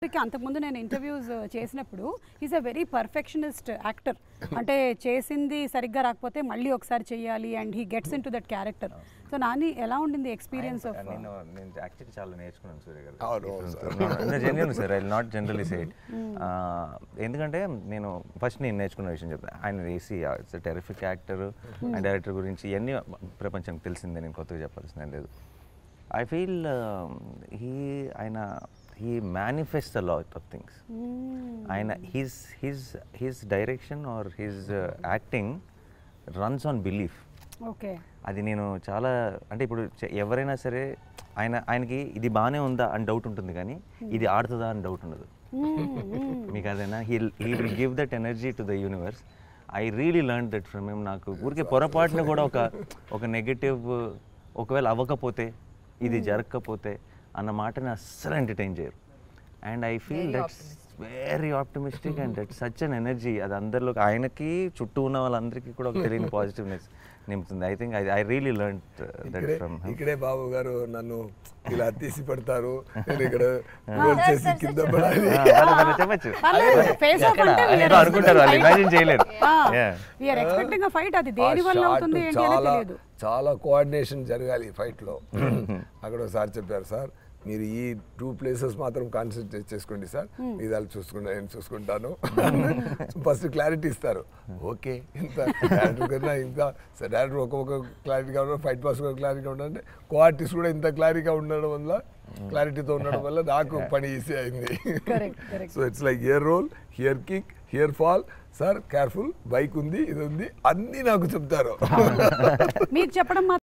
అంతకుముందు నేను ఇంటర్వ్యూస్ చేసినప్పుడు is a very perfectionist actor. అంటే చేసింది సరిగ్గా రాకపోతే మళ్ళీ ఒకసారి చేయాలి and he gets in to that character. So Nani ఎలా ఉండింది ఎక్స్పీరియన్స్ ఆఫ్? నేను యాక్చువల్లీ చాలా నేర్చుకున్నాను సూర్య గారు. Genuine sir, I not generally say it. ఎందుకంటే నేను ఫస్ట్ నేర్చుకున్న విషయం చెప్తాను. ఆయన వేసి it's terrific actor and director గురించి ఇవన్నీ ప్రపంచానికి తెలిసిందే, నేను కొత్తగా చెప్పాల్సిన లేదు. I feel he manifests a lot of things. And his direction or his acting runs on belief. Okay. అది నేను చాలా అంటే ఇప్పుడు ఎవరైనా సరే ఆయనకి ఇది బాగానే ఉందా అని డౌట్ ఉంటుంది, కానీ ఇది ఆడుతుందా అని డౌట్ ఉండదు. మీకు అదేనా? he will give that energy to the universe. I really learned that from him. నాకు ఊరికే పొరపాటున కూడా ఒక నెగటివ్ ఒకవేళ అవ్వకపోతే, ఇది జరగకపోతే అన్న మాటని అస్సలు ఎంటర్టైన్ చేయరు. And I feel that's very optimistic and that's such an energy. అది అందరిలో, ఆయనకి చుట్టూ ఉన్న వాళ్ళందరికీ కూడా ఒక తెలియని పాజిటివ్నెస్ నింపుతుంది. I think I really learn that from him. ఇక్కడే బాబు గారు నన్ను ఇలా తీసి పెడతారు, నేను ఇక్కడ గోల్ చేసి కింద పడాలి చెప్పచ్చు అనుకుంటారు, వాళ్ళు ఇమాజిన్ చేయలేరు. చాలా కోఆర్డినేషన్ జరగాలి ఫైట్ లో. అక్కడ సార్ చెప్పారు, సార్ మీరు ఈ 2 places మాత్రం కాన్సన్ట్రేట్ చేసుకోండి సార్, ఇది వాళ్ళు చూసుకుంటా, నేను చూసుకుంటాను. ఫస్ట్ క్లారిటీ ఇస్తారు. ఓకే, ఇంత డైరెక్టర్ కన్నా ఇంకా డైరెక్టర్ ఒక్కొక్క క్లారిటీగా ఉండడం, ఫైట్ పాస్ కూడా క్లారిటీగా ఉండాలంటే కో-ఆర్టిస్ట్ కూడా ఇంత క్లారిటీగా ఉండడం వల్ల, క్లారిటీతో ఉండడం వల్ల నాకు పని ఈజీ అయింది. So it's like here roll, here kick, here fall, sir careful, bike ఉంది, ఇది ఉంది, అన్నీ నాకు చెప్తారు. మీకు చెప్పడం